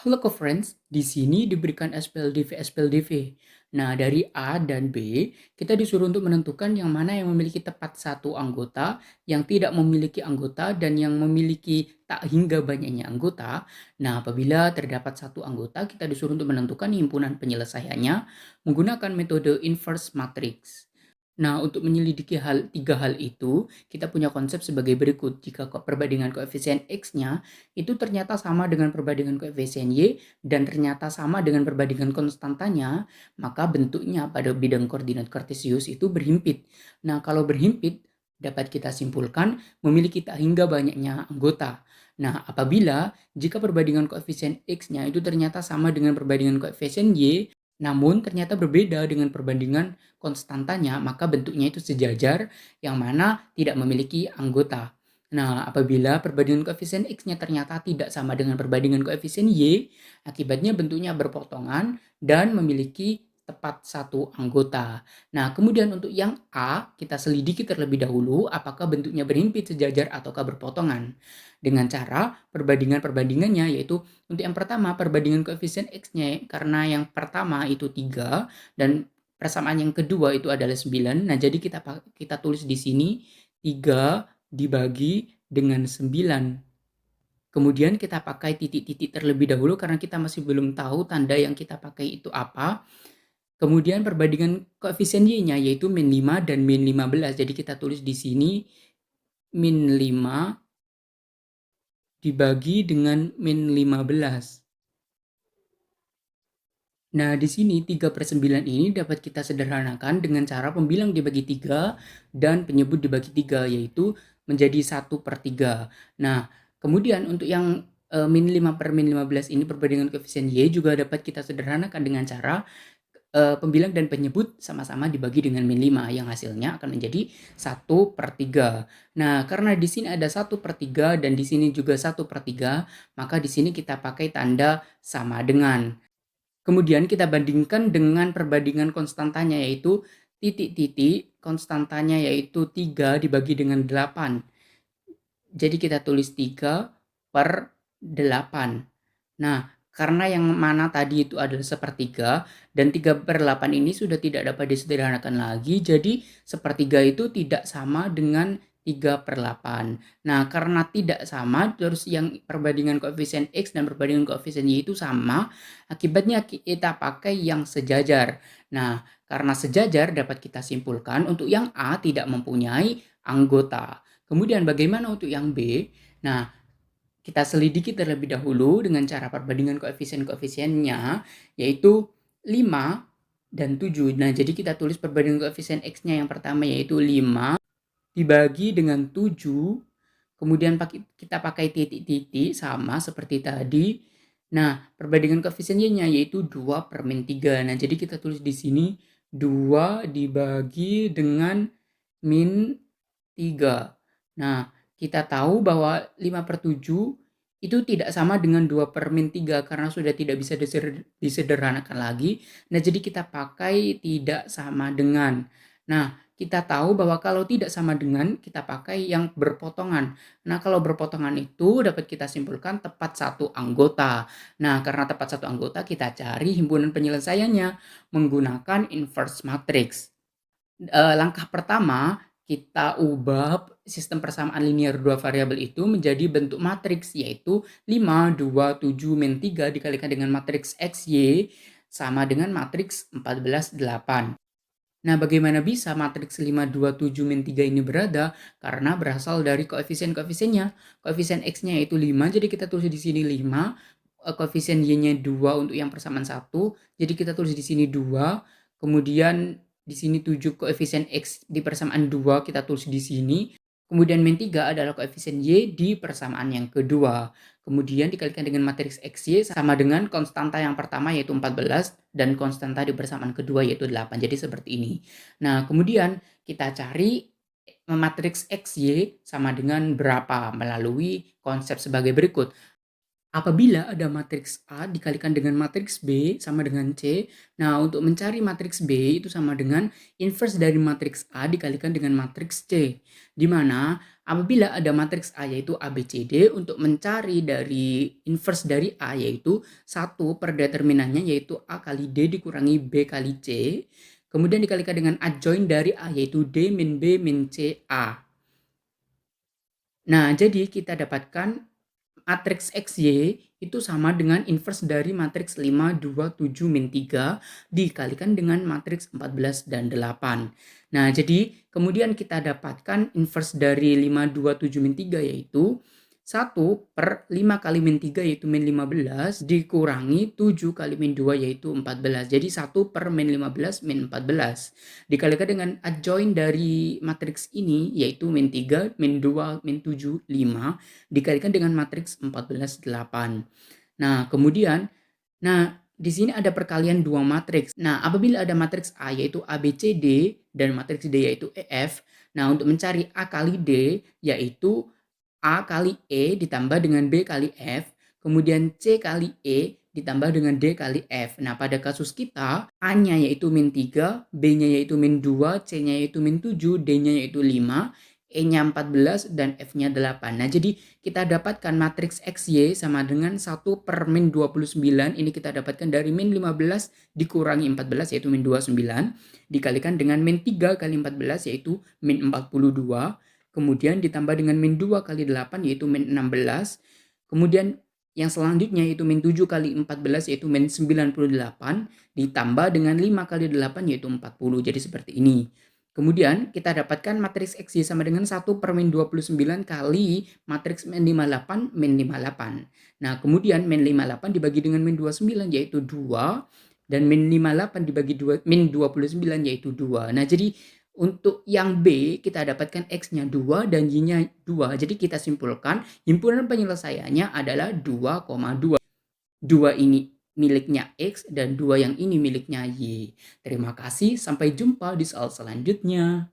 Halo co-friends, di sini diberikan SPLDV-SPLDV. Nah, dari A dan B, kita disuruh untuk menentukan yang mana yang memiliki tepat satu anggota, yang tidak memiliki anggota, dan yang memiliki tak hingga banyaknya anggota. Nah, apabila terdapat satu anggota, kita disuruh untuk menentukan himpunan penyelesaiannya menggunakan metode inverse matrix. Nah, untuk menyelidiki tiga hal itu, kita punya konsep sebagai berikut. Jika perbandingan koefisien X-nya itu ternyata sama dengan perbandingan koefisien Y dan ternyata sama dengan perbandingan konstantanya, maka bentuknya pada bidang koordinat kartesius itu berhimpit. Nah, kalau berhimpit, dapat kita simpulkan memiliki tak hingga banyaknya anggota. Nah, apabila jika perbandingan koefisien X-nya itu ternyata sama dengan perbandingan koefisien Y, namun ternyata berbeda dengan perbandingan konstantanya, maka bentuknya itu sejajar yang mana tidak memiliki anggota. Nah, apabila perbandingan koefisien X-nya ternyata tidak sama dengan perbandingan koefisien Y, akibatnya bentuknya berpotongan dan memiliki tepat satu anggota. Nah, kemudian untuk yang A, kita selidiki terlebih dahulu apakah bentuknya berhimpit, sejajar, ataukah berpotongan. Dengan cara perbandingan-perbandingannya, yaitu untuk yang pertama perbandingan koefisien X-nya, karena yang pertama itu 3 dan persamaan yang kedua itu adalah 9. Nah, jadi kita tulis di sini 3 dibagi dengan 9. Kemudian kita pakai titik-titik terlebih dahulu karena kita masih belum tahu tanda yang kita pakai itu apa. Kemudian perbandingan koefisien Y-nya yaitu min 5 dan min 15. Jadi kita tulis di sini min 5 dibagi dengan min 15. Nah, di sini 3/9 ini dapat kita sederhanakan dengan cara pembilang dibagi 3 dan penyebut dibagi 3, yaitu menjadi 1/3. Nah, kemudian untuk yang min 5 per min 15 ini perbandingan koefisien Y juga dapat kita sederhanakan dengan cara pembilang dan penyebut sama-sama dibagi dengan min 5, yang hasilnya akan menjadi 1/3. Nah, karena di sini ada 1/3 dan di sini juga 1/3, maka di sini kita pakai tanda sama dengan. Kemudian kita bandingkan dengan perbandingan konstantanya, yaitu titik-titik konstantanya yaitu 3 dibagi dengan 8. Jadi kita tulis 3/8. Nah, karena yang mana tadi itu adalah sepertiga dan 3/8 ini sudah tidak dapat disederhanakan lagi, jadi sepertiga itu tidak sama dengan 3/8. Nah, karena tidak sama, terus yang perbandingan koefisien X dan perbandingan koefisien Y itu sama, akibatnya kita pakai yang sejajar. Nah, karena sejajar dapat kita simpulkan untuk yang A tidak mempunyai anggota. Kemudian bagaimana untuk yang B? Nah, kita selidiki terlebih dahulu dengan cara perbandingan koefisien-koefisiennya, yaitu 5 dan 7. Nah, jadi kita tulis perbandingan koefisien X-nya yang pertama yaitu 5 dibagi dengan 7, kemudian kita pakai titik-titik sama seperti tadi. Nah, perbandingan koefisien Y-nya yaitu 2 per min 3. Nah, jadi kita tulis di sini 2 dibagi dengan min 3. Nah, kita tahu bahwa 5/7 itu tidak sama dengan 2 per min 3 karena sudah tidak bisa disederhanakan lagi. Nah, jadi kita pakai tidak sama dengan. Nah, kita tahu bahwa kalau tidak sama dengan, kita pakai yang berpotongan. Nah, kalau berpotongan itu dapat kita simpulkan tepat satu anggota. Nah, karena tepat satu anggota, kita cari himpunan penyelesaiannya menggunakan inverse matrix. Langkah pertama, kita ubah sistem persamaan linear dua variabel itu menjadi bentuk matriks, yaitu 5, 2, 7, min 3 dikalikan dengan matriks XY sama dengan matriks 14, 8. Nah, bagaimana bisa matriks 5, 2, 7, min 3 ini berada? Karena berasal dari koefisien-koefisiennya. Koefisien X-nya yaitu 5, jadi kita tulis di sini 5. Koefisien Y-nya 2 untuk yang persamaan 1, jadi kita tulis di sini 2. Kemudian di sini 7 koefisien X di persamaan 2, kita tulis di sini. Kemudian min 3 adalah koefisien Y di persamaan yang kedua. Kemudian dikalikan dengan matriks XY sama dengan konstanta yang pertama yaitu 14 dan konstanta di persamaan kedua yaitu 8. Jadi seperti ini. Nah, kemudian kita cari matriks XY sama dengan berapa melalui konsep sebagai berikut. Apabila ada matriks A dikalikan dengan matriks B sama dengan C, nah untuk mencari matriks B itu sama dengan inverse dari matriks A dikalikan dengan matriks C. Di mana Apabila ada matriks A yaitu ABCD, untuk mencari dari inverse dari A yaitu 1 per determinannya yaitu A kali D dikurangi B kali C. Kemudian dikalikan dengan adjoint dari A yaitu D min B min C A. Nah, jadi kita dapatkan matriks XY itu sama dengan inverse dari matriks 5, 2, 7, min 3 dikalikan dengan matriks 14 dan 8. Nah, jadi kemudian kita dapatkan inverse dari 5, 2, 7, min 3 yaitu 1 per 5 kali min 3 yaitu min 15 dikurangi 7 kali min 2 yaitu 14. Jadi 1 per min 15 min 14. Dikalikan dengan adjoint dari matriks ini yaitu min 3, min 2, min 7, 5 dikalikan dengan matriks 14, 8. Nah, kemudian di sini ada perkalian dua matriks. Nah, apabila ada matriks A yaitu A, B, C, D dan matriks D yaitu E, F. Nah, untuk mencari A kali D yaitu A kali E ditambah dengan B kali F, kemudian C kali E ditambah dengan D kali F. Nah, pada kasus kita, A-nya yaitu min 3, B-nya yaitu min 2, C-nya yaitu min 7, D-nya yaitu 5, E-nya 14, dan F-nya 8. Nah, jadi kita dapatkan matriks XY sama dengan 1 per min 29. Ini kita dapatkan dari min 15 dikurangi 14 yaitu min 29. Dikalikan dengan min 3 kali 14 yaitu min 42. Kemudian ditambah dengan min 2 kali 8 yaitu min 16. Kemudian yang selanjutnya yaitu min 7 kali 14 yaitu min 98. Ditambah dengan 5 kali 8 yaitu 40. Jadi seperti ini. Kemudian kita dapatkan matriks XY sama dengan 1 per min 29 kali matriks min 58 min 58. Nah, kemudian min 58 dibagi dengan min 29 yaitu 2. Dan min 58 dibagi min 29 yaitu 2. Nah, jadi untuk yang B kita dapatkan X-nya 2 dan Y-nya 2. Jadi kita simpulkan himpunan penyelesaiannya adalah 2,2. 2 ini miliknya X dan 2 yang ini miliknya Y. Terima kasih, sampai jumpa di soal selanjutnya.